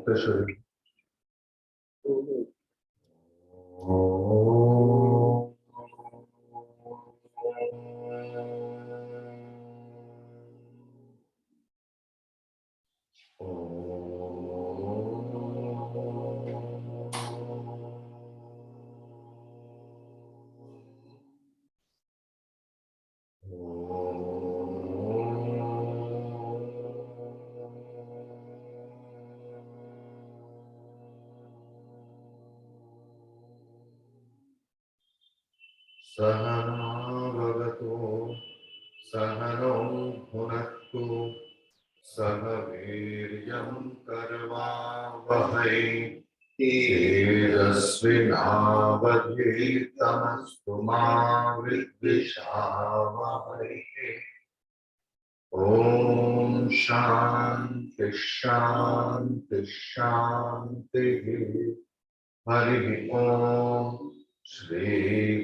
मुक्तशरीर सहनाववतु सहनौ भुनक्तु सह वीर्यं करवावहै तेजस्विनावधीतमस्तु मा विद्विषावहै। ओम शांति शांति शांति। हरि ओम श्री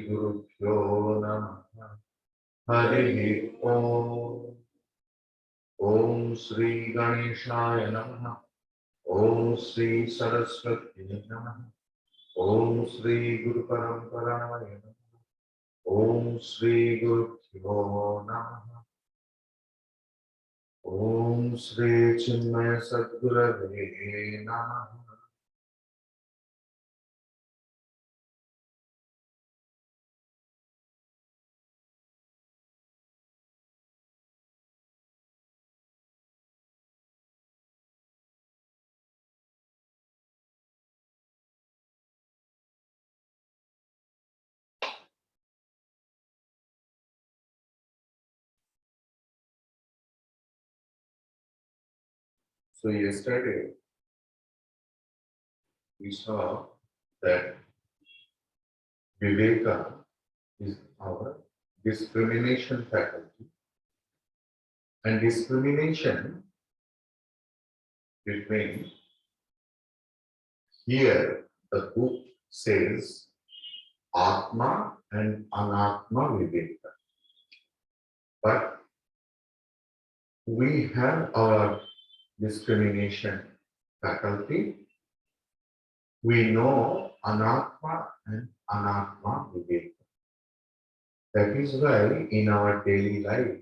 गुरुभ्यो नमः। हरि ओम। ओम श्री गणेशाय नमः। ओम श्री सरस्वती नमः। ओम श्री गुरु परंपराय नमः। ओम श्री गुरुभ्यो नमः। ओम श्री चिन्मय सद्गुरवे नमः। So yesterday we saw that Viveka is our discrimination faculty, and discrimination between, here the book says Atma and Anatma Viveka, but we have our discrimination faculty. We know Anatma and Anatma Viveka. That is why in our daily life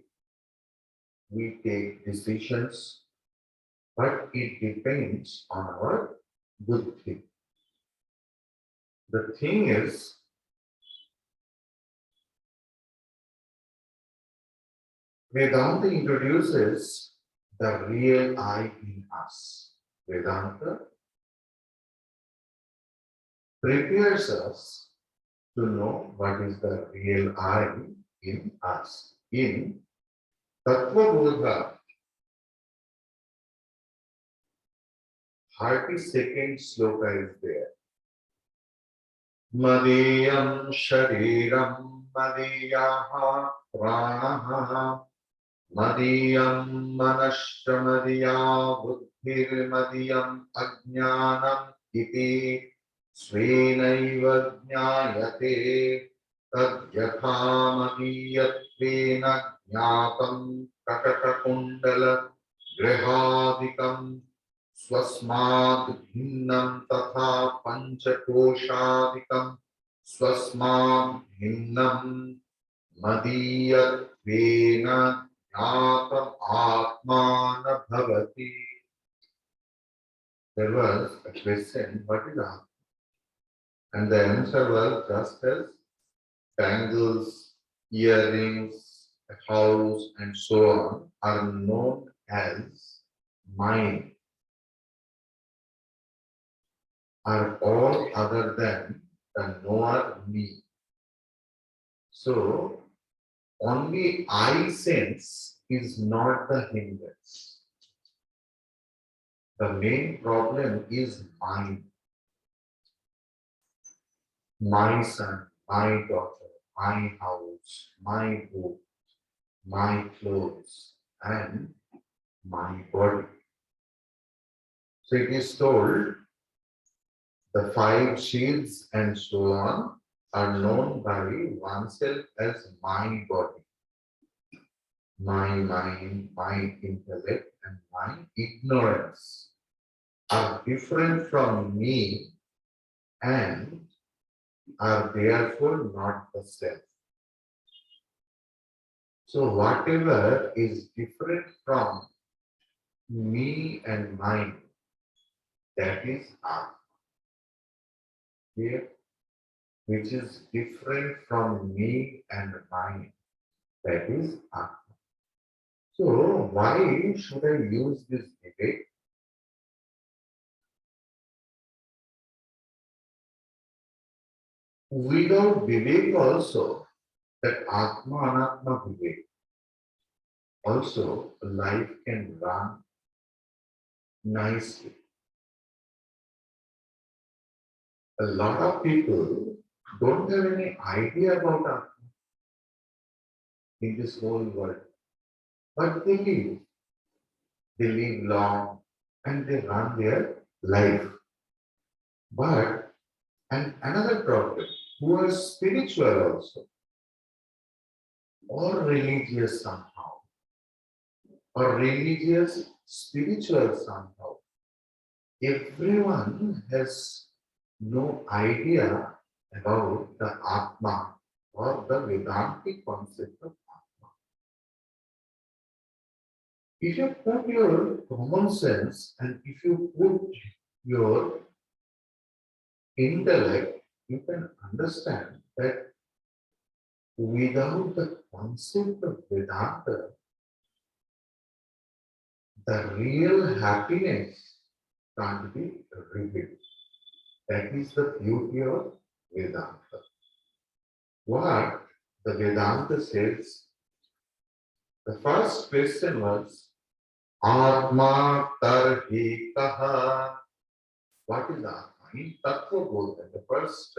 we take decisions, but it depends on our buddhi. The thing is, Vedanta introduces the real I in us. Vedanta prepares us to know what is the real I in us. In Tattva Bodha, 32nd sloka is there. Madiyam Shariram Madiyaha Pranaha Madiyam Manasya Madiya Buddhir Madiyam Ajnanam Iti Svenaiva Jnayate Tadyatha Madiyatvena Jnatam Kakatakundala Grihadikam Swasmad Bhinnam Tatha Panchakoshadikam Swasmad Bhinnam Madiyatvena Jnatam Atmana Bhavati. There was a question, what is Atma? And the answer was just as bangles, earrings, a house, and so on are known as mind, are all other than the knower me. So only I sense is not the hindrance. The main problem is mind. My son, my daughter, my house, my book, my clothes, and my body. So it is told the 5 shields and so on are known by oneself as my body, my mind, my intellect, and my ignorance. are different from me and are therefore not the self. So whatever is different from me and mine, that is Atma. Here, which is different from me and mine, that is Atma. So why should I use this debate? Without Vivek also, that Atma Anatma Vivek, also life can run nicely. A lot of people don't have any idea about Atma in this whole world, but they live long and they run their life. But, and another problem, who are spiritual also, or religious somehow, or religious, spiritual somehow. Everyone has no idea about the Atma or the Vedantic concept of Atma. If you put your common sense and if you put your intellect, you can understand that without the concept of Vedanta, the real happiness can't be revealed. That is the beauty of Vedanta. What the Vedanta says, the first question was Atma Tarhi Kaha. What is Atma? In Tattva Bodha, the first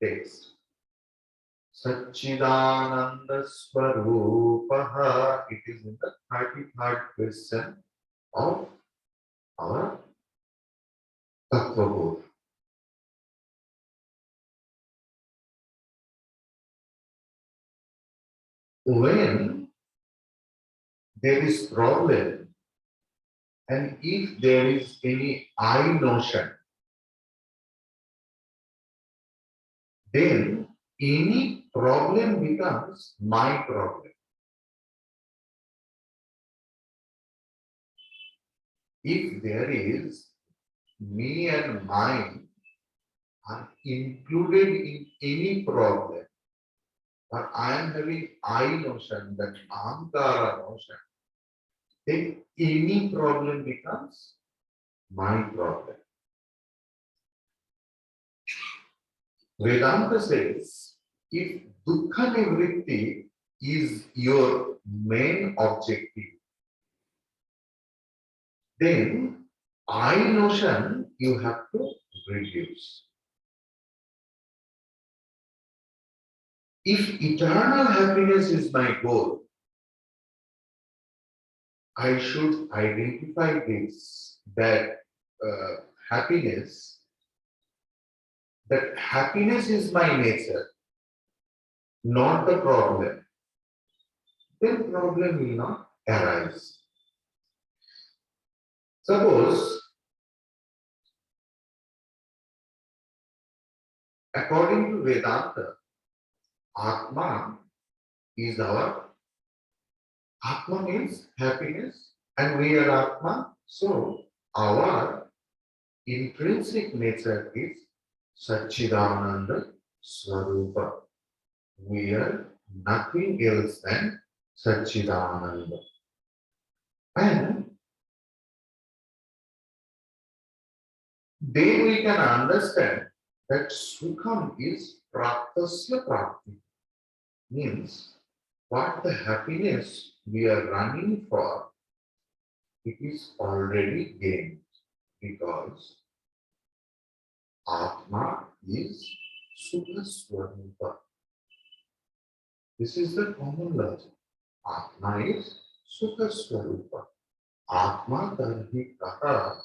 text. Satchidananda Swarupaha. It is in the 33rd question of our Tattva Bodha. When there is problem and if there is any I notion, then any problem becomes my problem. If there is me and mine are included in any problem, or I am having I notion, that Ahamkara notion, then any problem becomes my problem. Vedanta says, if dukkha nivritti is your main objective, then I notion you have to reduce. If eternal happiness is my goal, I should identify this, that happiness, that happiness is my nature, not the problem. Then problem will not arise. Suppose, according to Vedanta, Atma is our, Atma means happiness, and we are Atma, so our intrinsic nature is Satchidananda Swarupa. We are nothing else than Satchidananda. And then we can understand that Sukham is Praptasya Prapti. Means what the happiness we are running for, it is already gained because Atma is Sukha Swarupa. This is the common logic. Atma is Sukha Swarupa. Atma Tarhi Kaha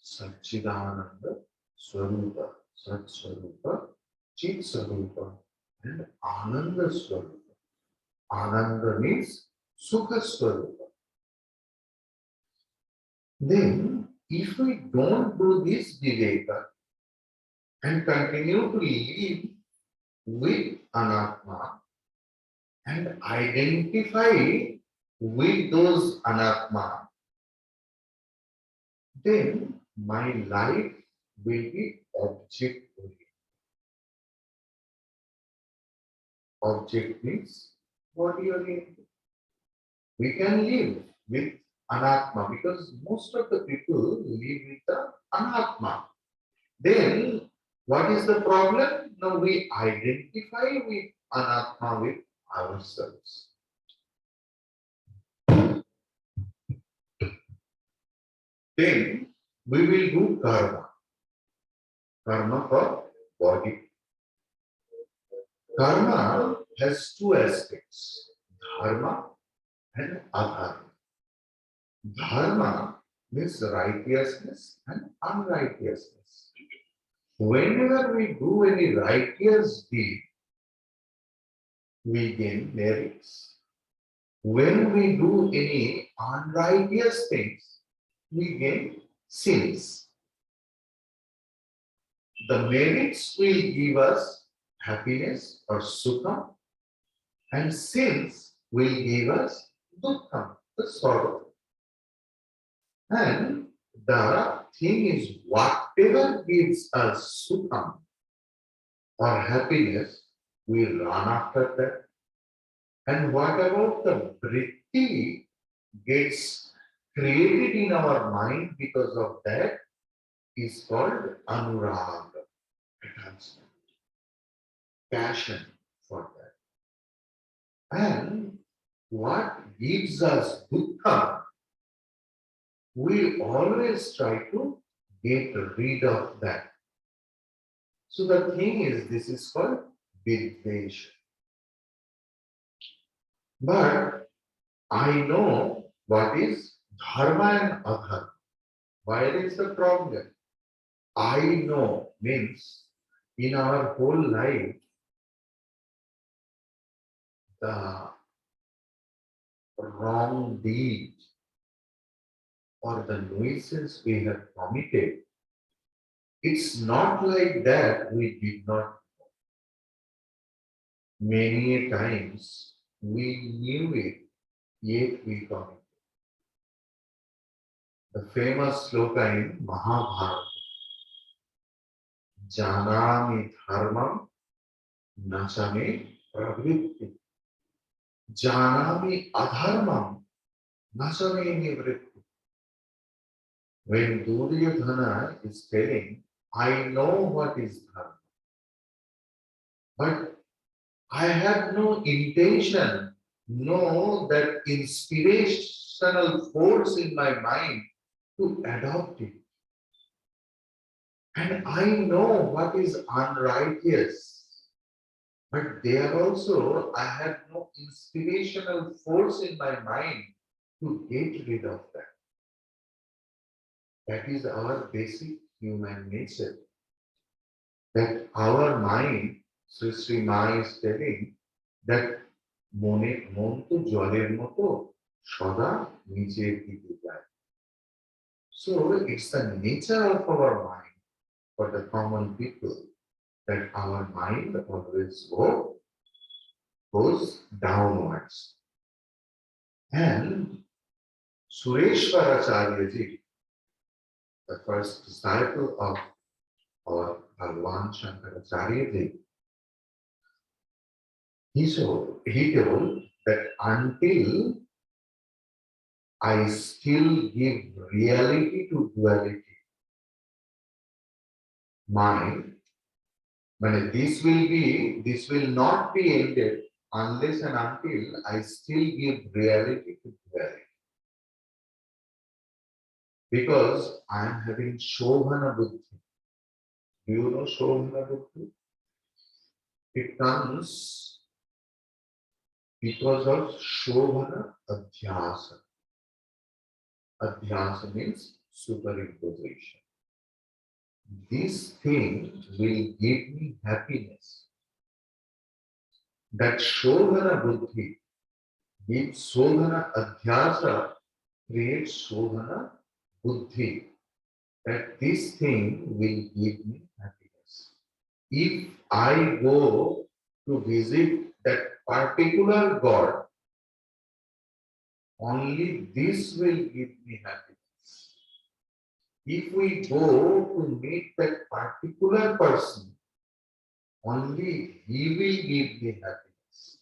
Satchidananda Swarupa, Sat Swarupa, Chit Swarupa, and Ananda Swarupa. Ananda means Sukha Swarupa. Then if we don't do this Viveka and continue to live with Anatma and identify with those Anatma, then my life will be object oriented. Object means body oriented. We can live with Anatma because most of the people live with the Anatma. Then what is the problem? Now we identify with Anatma with ourselves. Then we will do karma. Karma for body. Karma has two aspects, dharma and adharma. Dharma means righteousness and unrighteousness. Whenever we do any righteous deed, we gain merits. When we do any unrighteous things, we gain sins. The merits will give us happiness or sukha, and sins will give us dukkha, the sorrow. And the thing is, whatever gives us sukha or happiness, we run after that. And what about the vritti gets created in our mind because of that is called anuraga, attachment, passion for that. And what gives us dukkha, we always try to get rid of that. So the thing is, this is called vidvesha. But I know what is dharma and adharma. Where is the problem? I know means in our whole life, the wrong deed or the nuisance we have committed, it's not like that we did not. Many times we knew it, yet we committed. The famous sloka in Mahabharata, Janami dharmam nachame pravritti. Janami adharmam nachame nivritti. When Duryodhana is telling, I know what is dharma, but I have no intention, no that inspirational force in my mind to adopt it. And I know what is unrighteous, but there also I have no inspirational force in my mind to get rid of that. That is our basic human nature. That our mind, Sri Ma is telling that মন তো জলের মতো সদা নিচের দিকে যায়. So it's the nature of our mind for the common people that our mind always goes downwards. And Sureshwaracharya ji, the first disciple of our Bhagwan Shankaracharya ji, he told that until I still give reality to duality, mind, this will not be ended unless and until I still give reality to duality. Because I am having Shobhana Buddhi. Do you know Shobhana Buddhi? It comes because of Shobhana Adhyasa. Adhyasa means superimposition. This thing will give me happiness. That Shobhana Buddhi gives Shobhana Adhyasa, creates Shobhana Buddhi. that this thing will give me happiness. If I go to visit that particular God, only this will give me happiness. If we go to meet that particular person, only he will give me happiness.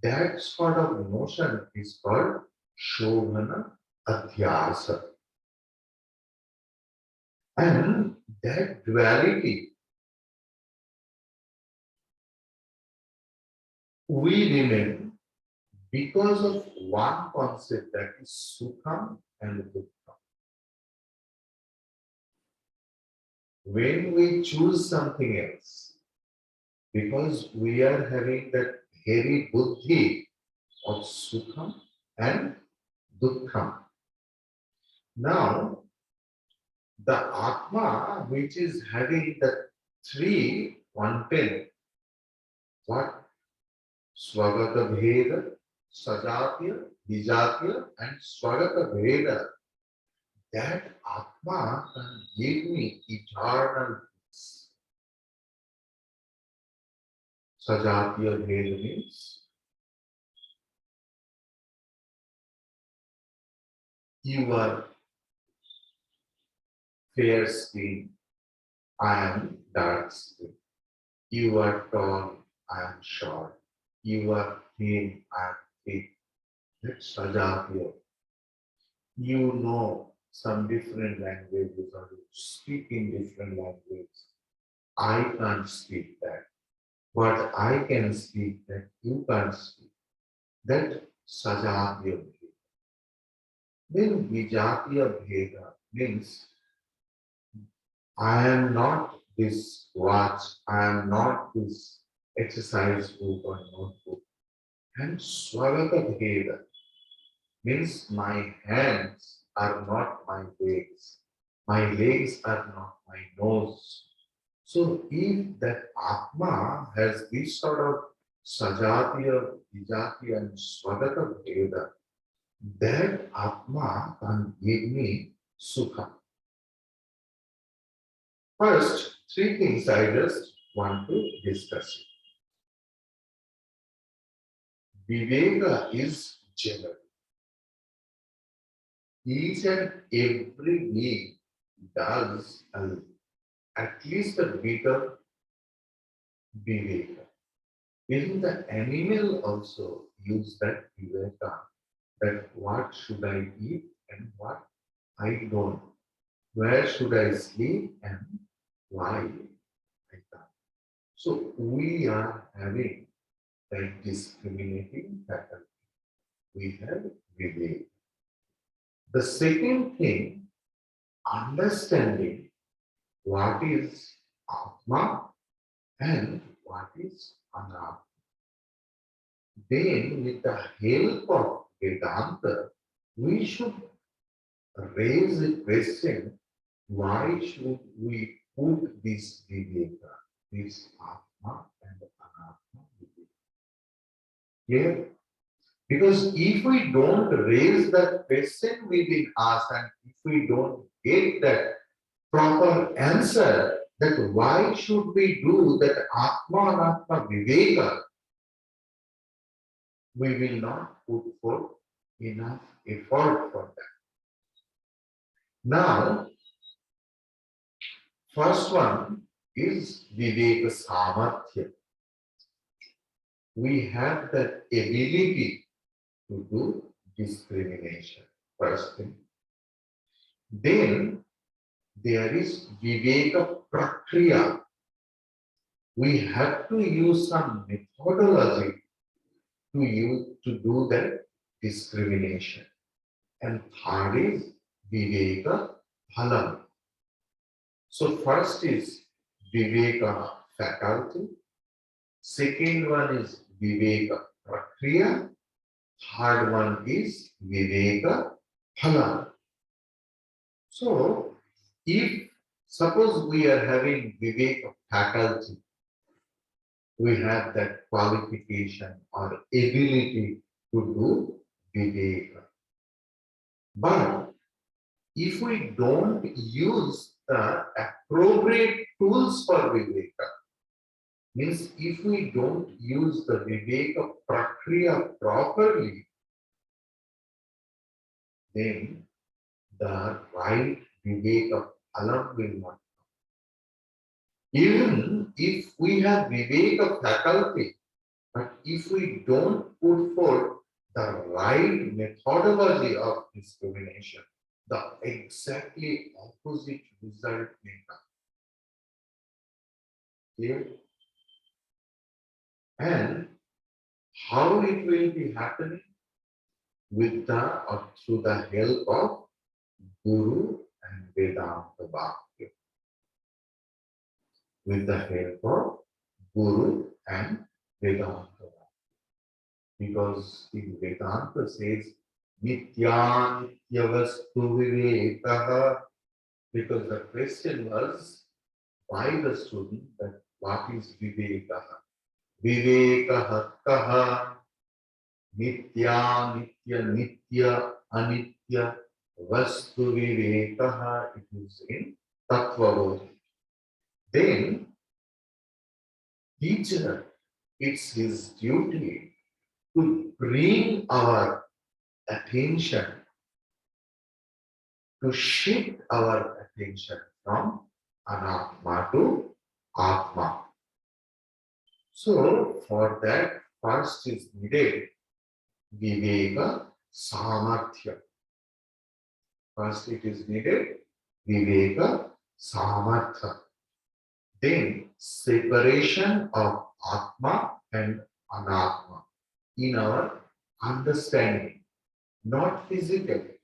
That sort of notion is called Shovana Adhyasa. And that duality, we remain because of one concept, that is Sukham and Dukkha. When we choose something else, because we are having that heavy buddhi of Sukham and Dukkham. Now, the Atma, which is having the three content, what? Swagata Bheda, Sajatya, Vijatya, and Swagata Bheda, that Atma can give me eternal peace. Sajatya Bheda means you are fair skinned, I am dark skinned. You are tall, I am short. You are thin, I am thick. That's Sajatya. You know some different languages or you speak in different languages. I can't speak that. But I can speak that you can't speak. That Sajatya Bheda. Then Vijatya Bheda means I am not this watch, I am not this exercise book or notebook. And Swagata Bheda means my hands are not my legs are not my nose. So if that Atma has this sort of Sajatya, Vijatya and Swagata Bheda, that Atma can give me Sukha. First, three things I just want to discuss. Viveka is general. Each and every being does at least a bit of Viveka. Even the animal also use that Viveka, that what should I eat and what I don't. Where should I sleep and why I can't. So we are having that discriminating pattern. We have Viveka. The second thing, understanding what is Atma and what is Anatma. Then, with the help of Vedanta, we should raise the question, why should we put this Viveka, this Atma and Anatma Viveka? Here, because if we don't raise that question within us and if we don't get that proper answer, that why should we do that Atma Anatma Viveka, we will not put forth enough effort for that. Now, first one is Viveka Samarthya. We have that ability to do discrimination, first thing. Then there is Viveka Prakriya. We have to use some methodology to do that discrimination. And third is Viveka Phalam. So first is Viveka faculty. Second one is Viveka Prakriya. Third one is Viveka Phalam. So if suppose we are having Viveka faculty, we have that qualification or ability to do Viveka. But if we don't use the appropriate tools for Viveka, means if we don't use the Viveka Prakriya properly, then the right Viveka Phalam will not. Even if we have Viveka faculty, but if we don't put forth the right methodology of discrimination, the exactly opposite result may come. Clear? And how it will be happening? With the or through the help of Guru and Vedanta Bhakti. With the help of Guru and Vedanta Bhakti. Because in Vedanta says, Nitya Nityavastu Vivekaha. Because the question was by the student that what is Vivekaha? Vivekaha kaha. Nitya, Nitya, Nitya, Anitya, Vastu Vivekaha, it is in Tattvabodhi. Then, teacher, it's his duty to bring our attention, to shift our attention from Anatma to Atma. So, for that, first is needed Viveka Samarthya. First, it is needed Viveka Samartha. Then, separation of Atma and Anatma in our understanding, not physically.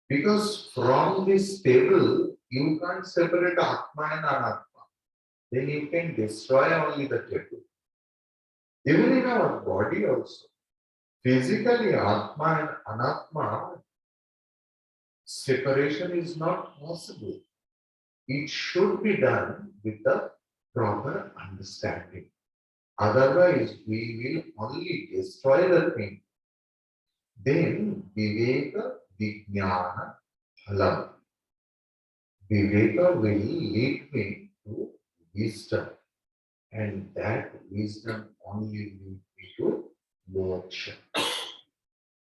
Because from this table, you can't separate Atma and Anatma. Then you can destroy only the table. Even in our body also. Physically, Atma and Anatma separation is not possible. It should be done with the proper understanding. Otherwise, we will only destroy the thing. Then, Viveka Vijnana Phalam. Viveka will lead me to wisdom. And that wisdom only leads me to moksha.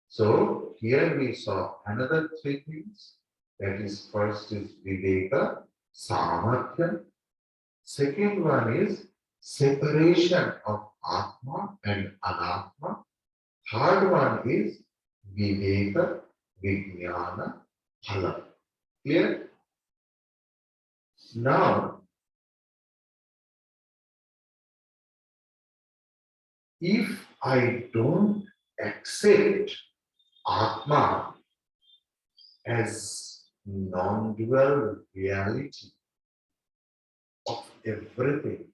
So, here we saw another three things. That is, first is Viveka, Samarthya. Second one is separation of Atma and Anatma. Third one is Viveka, Vijnana, Phala. Clear? Now, if I don't accept Atma as non-dual reality of everything,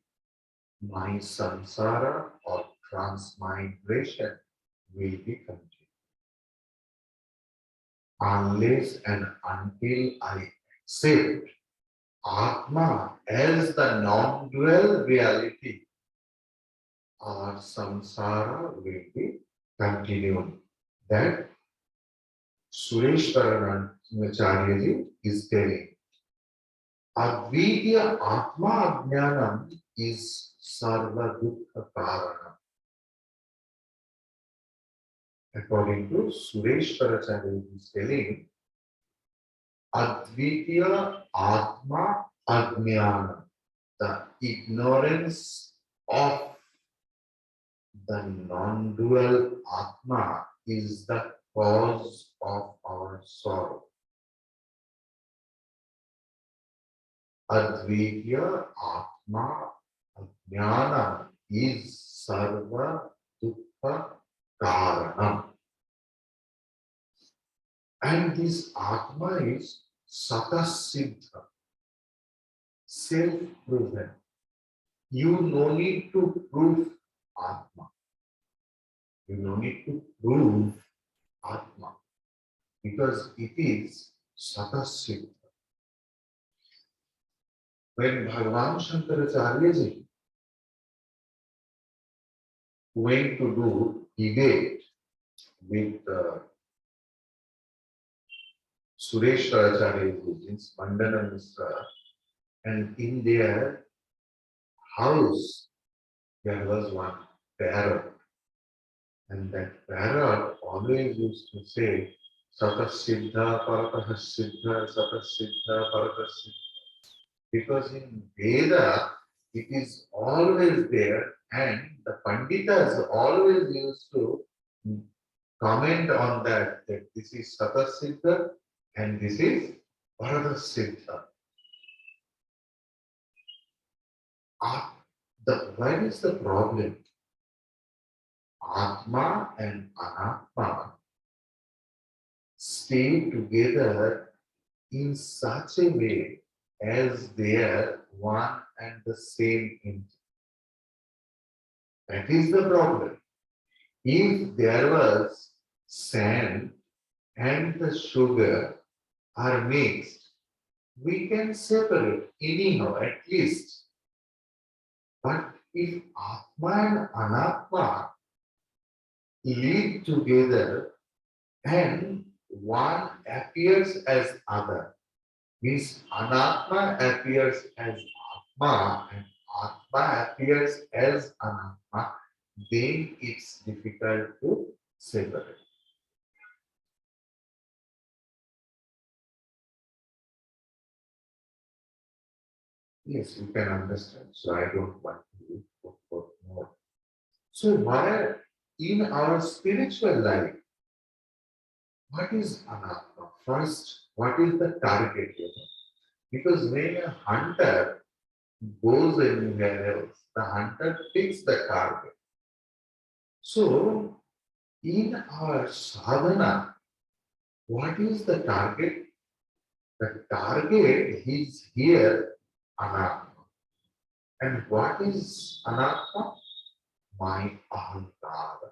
my samsara or transmigration will be continued. Unless and until I accept Atma as the non-dual reality, our samsara will be continued. That Sureshwaranacharyaji is telling. Advidya Atma Ajnanam is Sarva Dukkha Karanam. According to Sureshwaracharya is telling, Advidya Atma Ajnanam, the ignorance of the non-dual Atma is the cause of our sorrow. Advidya Atma Ajnana is Sarva Dukkha Karanam. And this Atma is Satasiddha, self-proven. You no need to prove Atma. You no need to prove Atma because it is Satasiddha. When Bhagavan Shankaracharya went to do debate with Sureshwaracharya means Mandana Misra, and in their house there was one parrot, and that parrot always used to say, Sata Siddha, Parataha Siddha, Sata Siddha, Parataha Siddha. Because in Veda, it is always there, and the Panditas always used to comment on that this is Sata Siddha and this is Parataha Siddha. Where is the problem? Atma and Anatma stay together in such a way as they are one and the same entity. That is the problem. If there was sand and the sugar are mixed, we can separate anyhow at least. But if Atma and Anatma live together and one appears as other, means Anatma appears as Atma and Atma appears as Anatma, then it's difficult to separate. Yes, you can understand. So I don't want to put more. So why in our spiritual life, what is Anatma? First, what is the target? Because when a hunter goes anywhere else, the hunter picks the target. So in our sadhana, what is the target? The target is here, Anatma. And what is Anatma? My ahankara.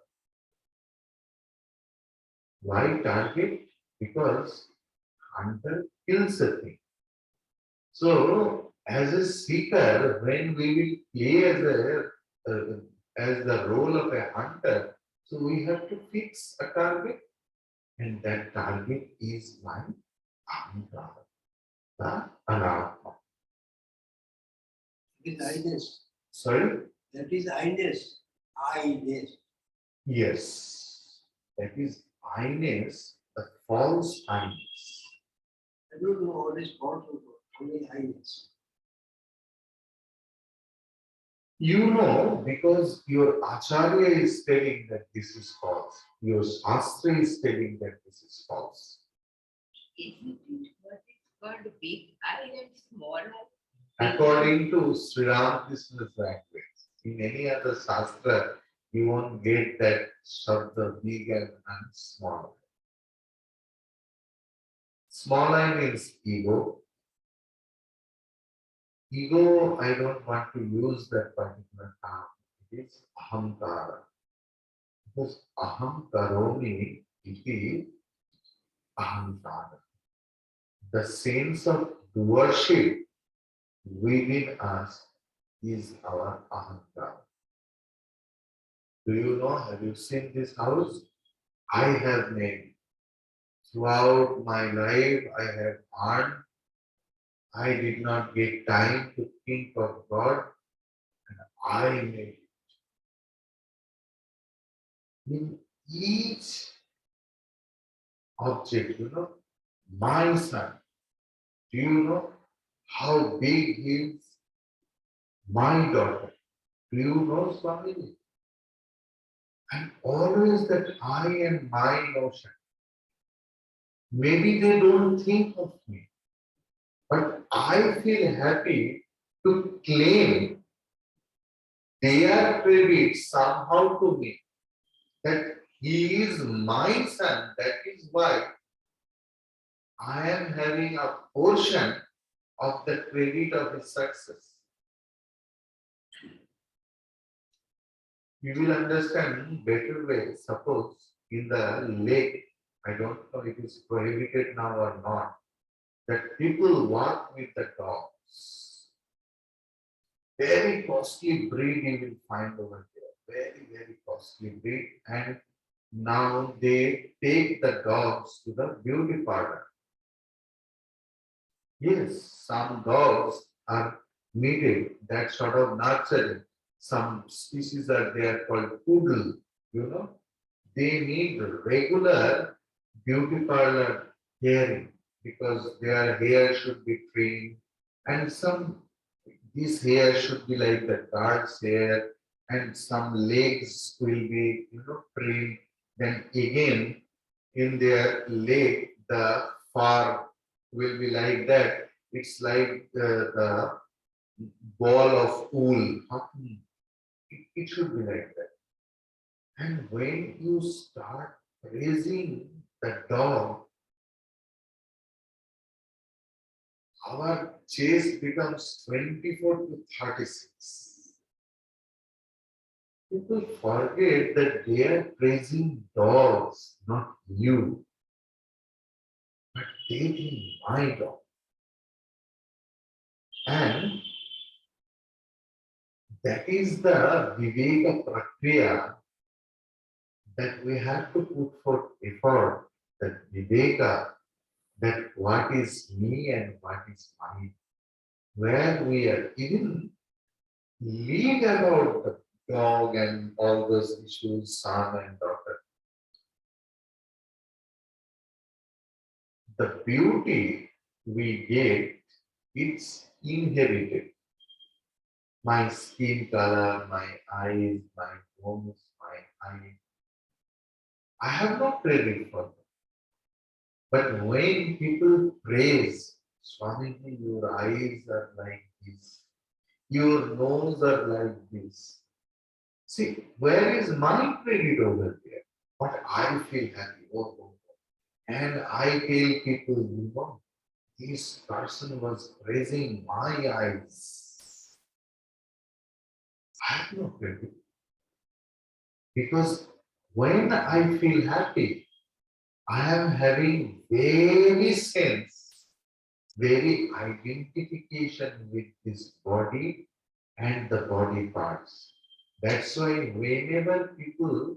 Why target? Because hunter kills a thing. So, as a seeker, when we will play as the role of a hunter, so we have to fix a target, and that target is my ahankara, the anatma. It is I-ness. Sorry? That is I-ness. I-ness. Yes, that is I-ness, the false I-ness. I don't know what is false or only I-ness. You know, because your acharya is telling that this is false, your shastra is telling that this is false. Isn't it what is called big I and small I? According to Sri Ramakrishna's language, in any other shastra, you won't get that shabda big and small. Small I means ego. Ego, I don't want to use that particular term. It is ahamkara. Because aham karomi iti ahamkara. The sense of doership within us is our ahamkara. Do you know, have you seen this house? I have made. Throughout my life, I have earned. I did not get time to think of God, and I made. In each object, my son, do you know how big is my daughter? Do you know, Swami? And always that I and my notion. Maybe they don't think of me, but I feel happy to claim their credit somehow to me that he is my son. That is why I am having a portion of the credit of his success. You will understand better way. Suppose in the lake, I don't know if it is prohibited now or not, that people walk with the dogs. Very costly breed you will find over there. Very, very costly breed. And now they take the dogs to the beauty parlor. Yes, some dogs are needed that sort of nurturing. Some species are there called poodle, you know. They need regular beauty parlor hairing because their hair should be trimmed and some this hair should be like the dog's hair and some legs will be trimmed. Then again in their leg the fur will be like that. It's like the ball of wool. It should be like that. And when you start praising the dog, our chase becomes 24 to 36. People forget that they are praising dogs, not you, but they think my dog. And that is the Viveka Prakriya that we have to put forth effort, that Viveka, that what is me and what is mine, where we are even lead about the dog and all those issues, son and daughter. The beauty we get, it's inherited. My skin color, my eyes, my nose, my eye. I have not prayed for them. But when people praise, Swamiji, your eyes are like this, your nose are like this. See, where is my credit over there? But I feel happy. Oh. And I tell people, this person was praising my eyes. I have no credit. Because when I feel happy, I am having very sense, very identification with this body and the body parts. That's why whenever people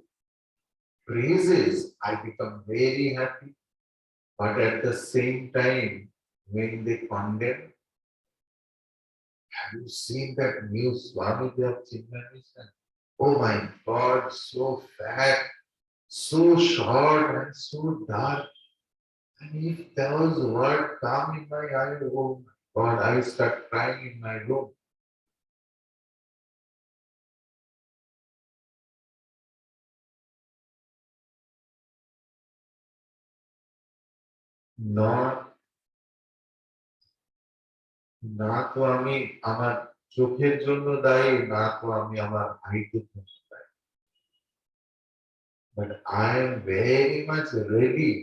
praises, I become very happy. But at the same time, when they condemn, have you seen that new Swamiji of Chinmaya? Oh my God, so fat, so short, and so dark. And if those words come in my eye, oh my God, I start crying in my room. Not, না তো আমি আমার চোখের জন্য দায়ী, না তো আমি আমার হাইটের জন্য দায়ী। But I am very much ready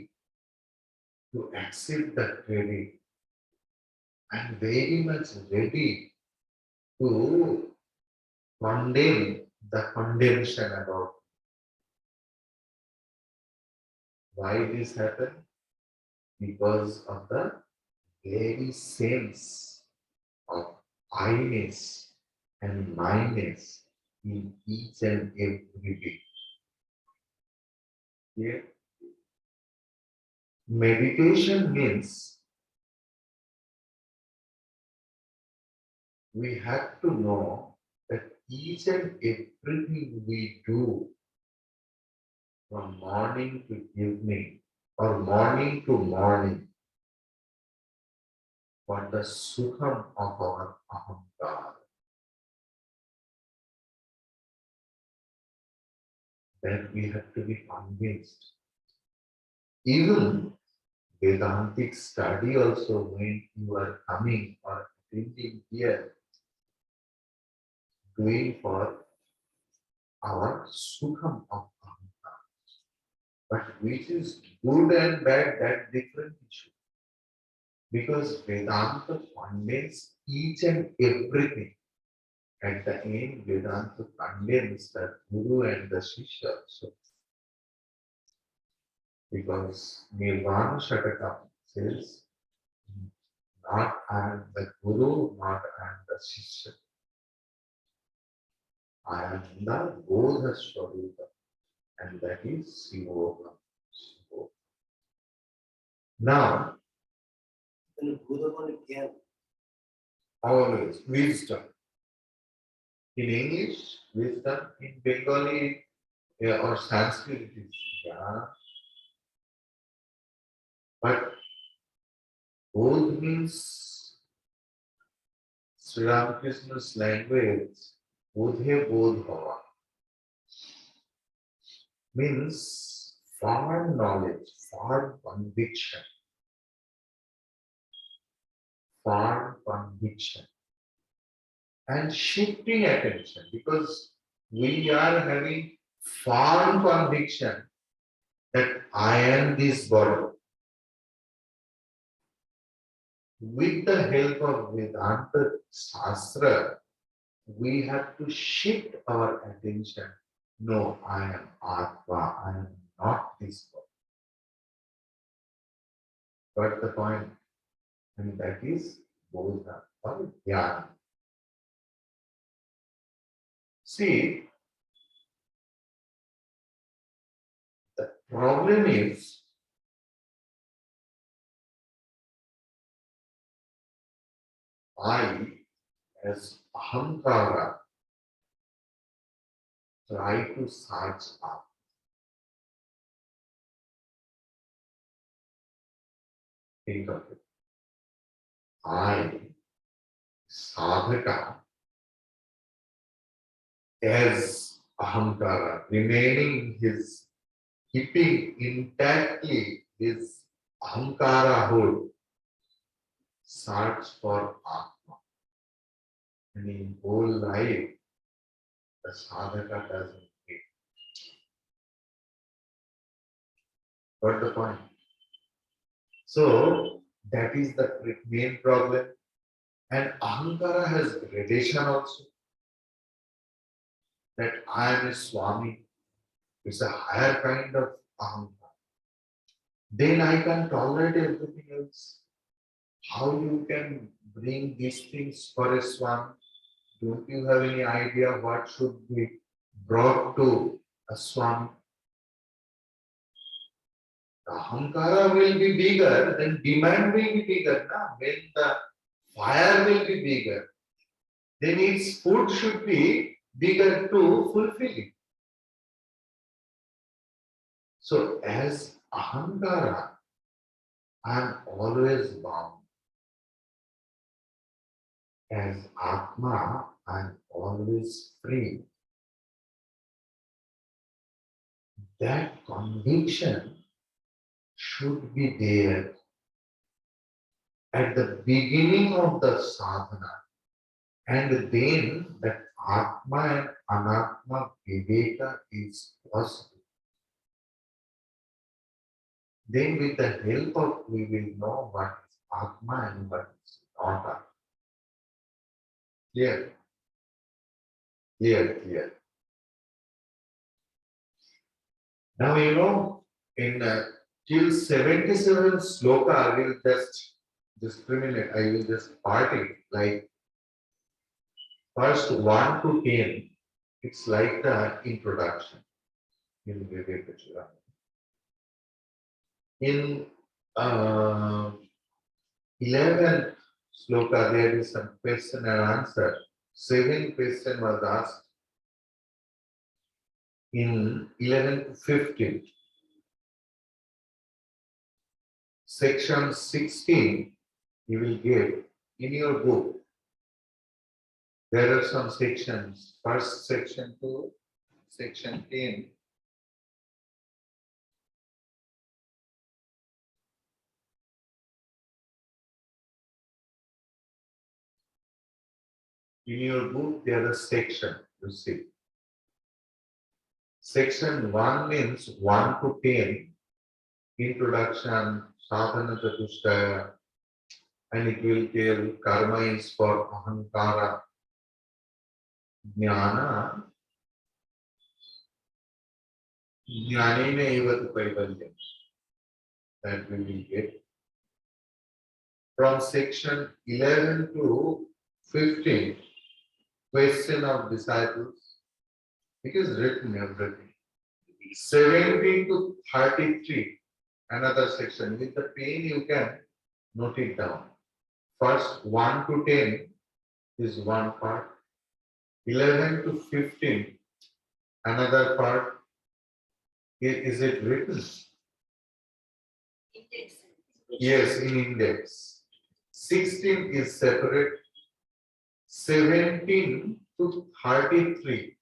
to accept that credit. I'm very much ready to condemn the condemnation about why this happened because of the very sense of I-ness and mindness in each and every bit. Yeah. Meditation means we have to know that each and everything we do from morning to evening or morning to morning for the sukham of our ahamkar. That we have to be convinced. Even Vedantic study also when you are coming or attending here, doing for our sukham of ahamkar. But which is good and bad, that different issue. Because Vedanta condemns each and everything. At the end, Vedanta condemns the Guru and the Shishya also. Because Nirvana Shatakam says, not I am the Guru, not I am the Shishya. I am the Bodha Swarupa, and that is Sivoham. Now, then Budhamani can. Always. Wisdom. In English, wisdom. In Bengali or Sanskrit, it is jnana. But Bodh means Sri Ramakrishna's language, Bodhe Bodhava, means firm knowledge, firm conviction, firm conviction, and shifting attention, because we are having firm conviction that I am this body. With the help of Vedanta Shastra, we have to shift our attention. No, I am Atma, I am not this body. Got the point? And that is Bodha or Jnana. See, the problem is I, as Ahamkara, try to search up. Think of it. I, Sadhaka, as Ahamkara, remaining his, keeping intactly his Ahamkara hold, search for Atma. And in whole life, the sadhaka doesn't get. Got the point? So that is the main problem. And Ahankara has gradation also. That I am a Swami. It's a higher kind of Ahankara. Then I can tolerate everything else. How you can bring these things for a Swami? Don't you have any idea what should be brought to a Swami? The Ahankara will be bigger, then demand will be bigger. Now, when the fire will be bigger, then its food should be bigger to fulfill it. So, as Ahankara, I am always bound. As Atma, I am always free. That conviction should be there at the beginning of the sadhana, and then that Atma and Anatma Viveka is possible. Then with the help of, we will know what is Atma and what is not Atma. Clear? Clear, clear. Now you know, in till 77 sloka, I will just discriminate, I will just part it like first 1 to 10, it's like the introduction in Vivekachudamani. In 11th sloka, there is some question and answer. 7 question was asked. In 11 to 15, section 16, you will get in your book. There are some sections, first section to section 10. In your book, there are sections, you see. Section 1 means 1 to 10, introduction, sadhana chatushtaya, and it will tell karma is for ahankara, jnana, jnanena eva tu kaivalyam. That we will get. From section 11 to 15, question of disciples, it is written everything. 17 to 33, another section. With the pen you can Note it down. First 1 to 10 is one part. 11 to 15, another part. Is it written? Index. Yes, in index. 16 is separate. 17 to 33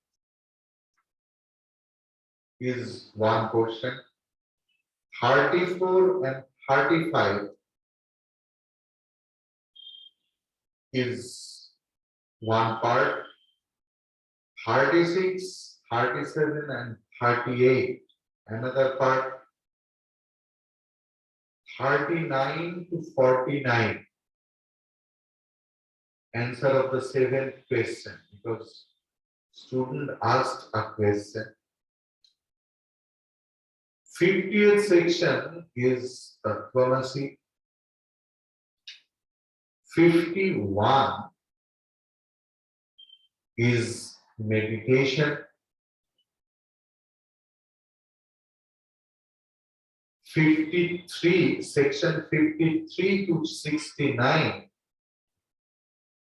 is one portion. 34 and 35 is one part. 36, 37 and 38 another part. 39 to 49 answer of the seventh question, because student asked a question. 50th section is Tattvamasi. 51 is meditation. 53, section 53 to 69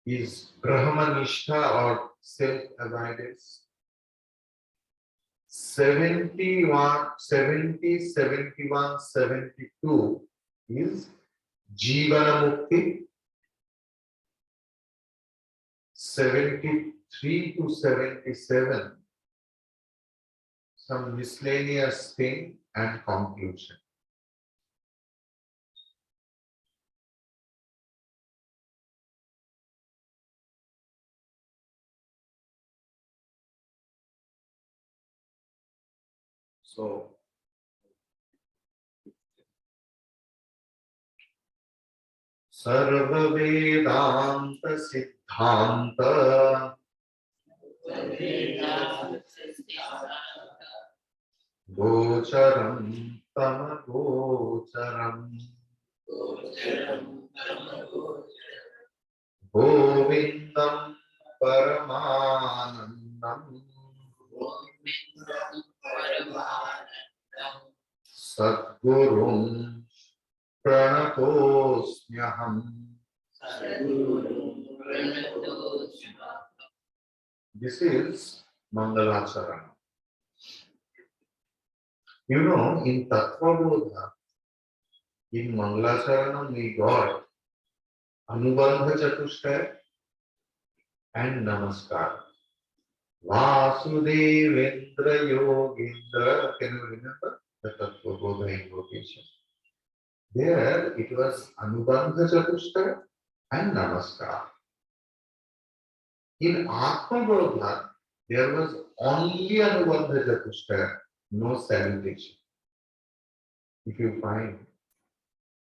is Brahmanishta or self-awareness. 71, 70, 71, 72 is Jivana Mukti. 73 to 77, some miscellaneous thing and conclusion. So, Sarva Vedanta Siddhanta Gocharam Tama Gocharam Govindam Paramanandam Sadgurum Pranatosmyaham. This is Mangalacharana. You know, in Tattvabodha, in Mangalacharana, we got Anubandha Chatushtaya and Namaskar. Vasudevendra Yogendra. Can you remember the Tattvabodha invocation? There it was Anubandha Chatushtaya and Namaskar. In Atmabodha, there was only Anubandha Chatushtaya, no salutation. If you find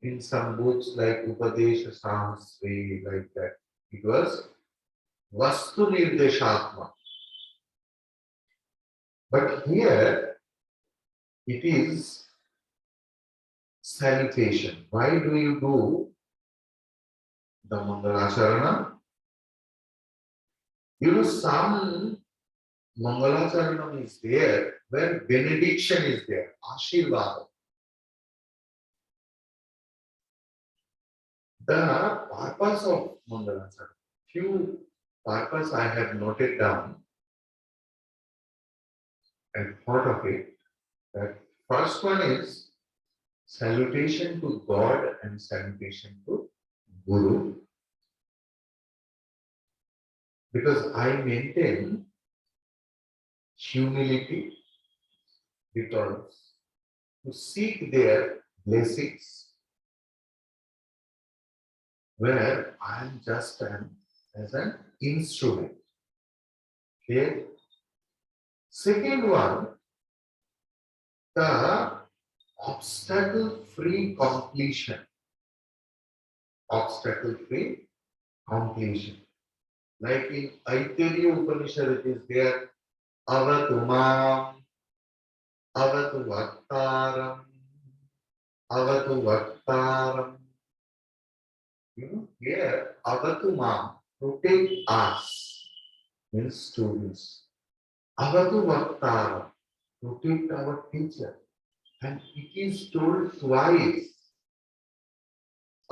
in some books like Upadesha Sahasri, like that, it was Vastu Nirdeshatma. But here it is salutation. Why do you do the Mangalacharana? You know, some Mangalacharana is there where benediction is there, Ashirvada. The purpose of Mangalacharana, few purpose I have noted down and thought of it. That first one is salutation to God and salutation to Guru. Because I maintain humility, because to seek their blessings where I am just as an instrument. Okay. Second one, the obstacle-free completion. Obstacle-free completion. Like in Aitariya Upanishad, it is there, Avatumam, Avatu Vaktaram, Avatu Vaktaram. You know, here, Avatumam, protect us, means students. Avatu Vaktaram, protect our teacher. And it is told twice.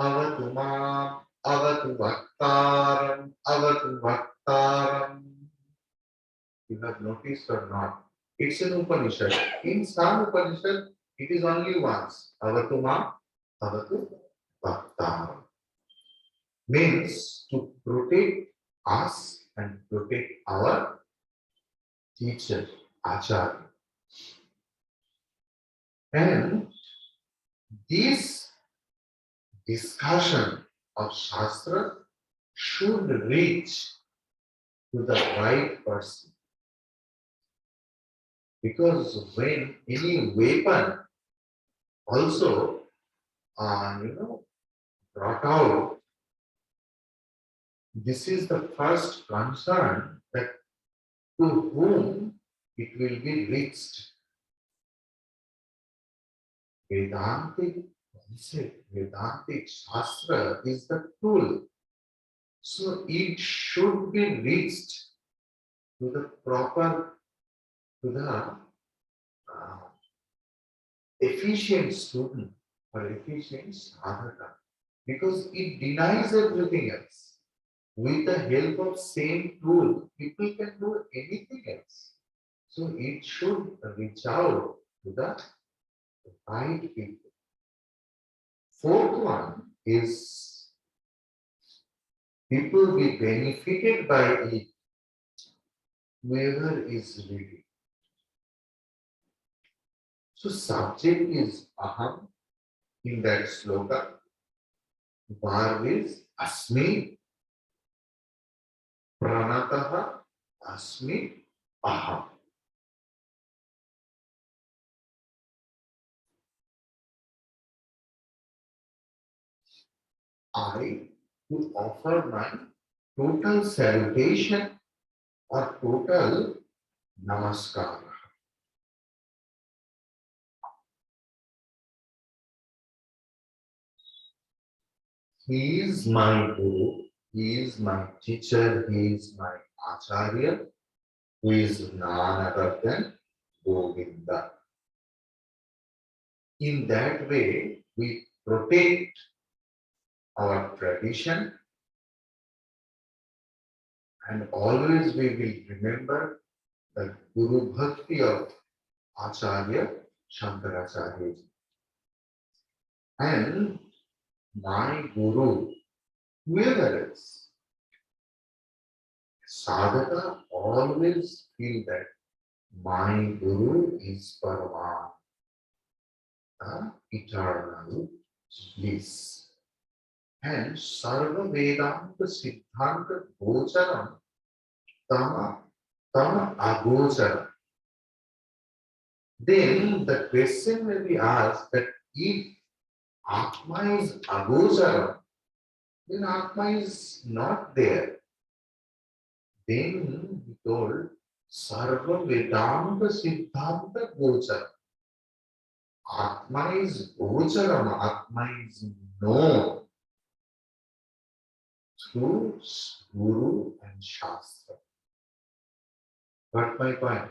avatu mam, avatu vaktaram, avatu vaktaram. You have noticed or not? It's an Upanishad. In some Upanishad, it is only once. Avatu mam, avatu vaktaram. Means to protect us and protect our teacher, Acharya. And this discussion of Shastra should reach to the right person. Because when any weapon also, brought out, this is the first concern that to whom it will be reached. Vedantic concept, Vedantic Shastra is the tool. So it should be reached to the proper, to the efficient student or efficient sadhaka, because it denies everything else. With the help of same tool, people can do anything else. So it should reach out to the right people. Fourth one is people be benefited by it, whoever is reading. So subject is aham in that sloka. Verb is asmi, pranataha, asmi, aham. I to offer my total salutation or total namaskar. He is my guru, he is my teacher, he is my acharya, who is none other than Govinda. In that way, we protect our tradition and always we will remember the Guru Bhakti of Acharya Shankaracharya. And my Guru, whoever is, sadhaka always feel that my Guru is Parama, eternal bliss. And Sarva Vedanta Siddhanta Gocharam Tama Tama Agocharam. Then the question may be asked that if Atma is Agocharam, then Atma is not there. Then he told Sarva Vedanta Siddhanta Gocharam. Atma is Gocharam, Atma is known through Guru and Shastra. Got my point?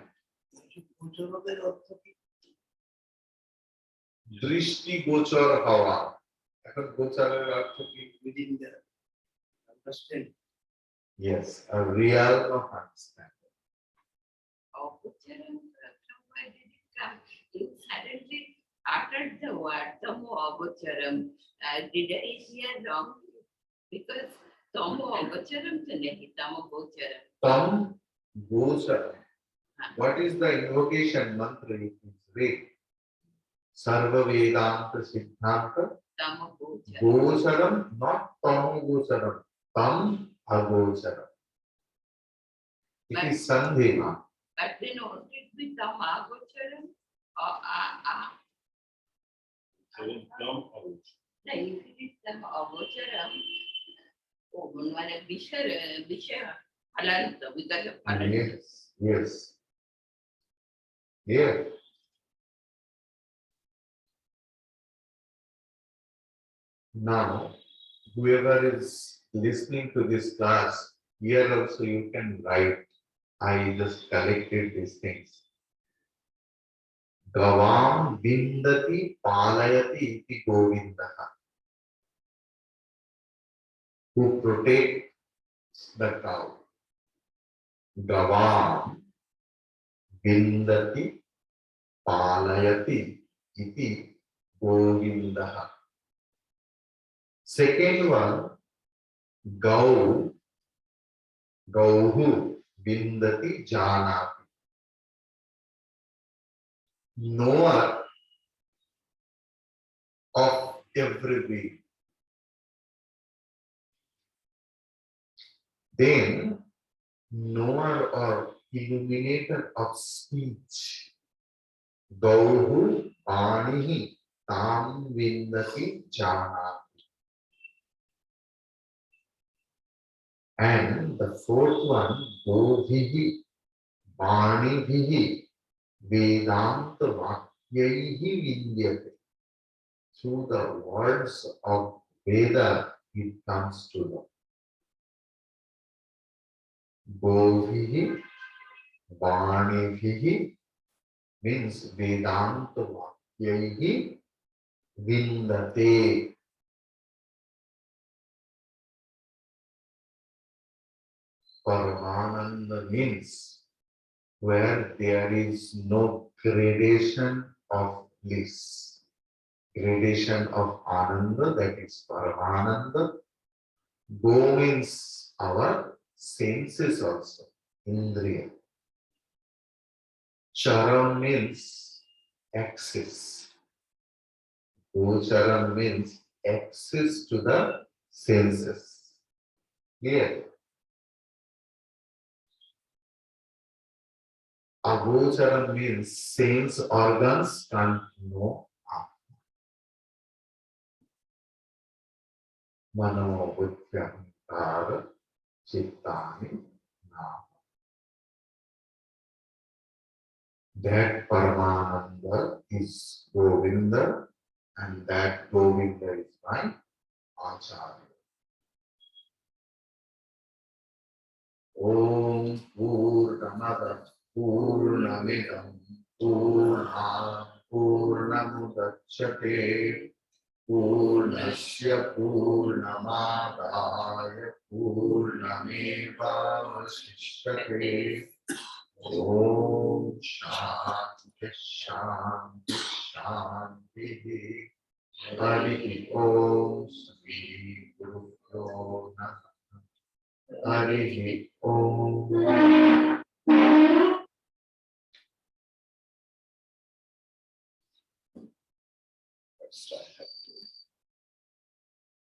গোচরকের অর্থ কি? দৃষ্টি গোচর হওয়া। এখন গোচরের অর্থ কি? Within the understanding. Yes, a realm of understanding. Agocharam, from where did it come? You suddenly uttered the word Tamo Agocharam. Did I hear wrong? Because Tamo Agocharam to nahi, Tamo Gocharam. Tam gocharam. What is the invocation mantra you can read? Sarva Vedanta Siddhanta Tamo Gocharam. Gocharam, not Tam Gocharam. Tam Agocharam. It is Sandhema. But then won't it be Tamo Agocharam? Or if it is Tamo Agocharam, মানে বিষয় ফলান্ত, because of ফলান্ত. Yes, yes. Yeah. Now, whoever is listening to this class, here also you can write. I just collected these things. Gavam Vindati Palayati iti Govindaha. who protects the cow. Gavam vindati palayati iti govindaha. Second one, gau, gauhu vindati janati. Knower of every being. Then, knower or illuminator of speech. Gauhu Vanihi Tam Vindati Jana. And the fourth one, Bodhihi Vanihi Vedanta Vakyaihi Vindyate. Through the words of Veda, it comes to know. Bodhihi Vanihi means Vedanta Vakyaihi Vindate. Paramananda means where there is no gradation of bliss, gradation of ananda, that is Paramananda. Go means our senses also, Indriya. Charam means access. Gocharam means access to the senses. Clear? Agocharam means sense organs can't know. Mano Buddhyankara Chittani Nama. That Paramananda is Govinda, and that Govinda is my Acharya. Om Purnamada Purnamidam Purnam Purnamudachyate Purnasya Purnamadaya Purnamevavasishyate. Om Shanti Shanti Shanti. Hari Om Shri Guru Namaha. Hari Om.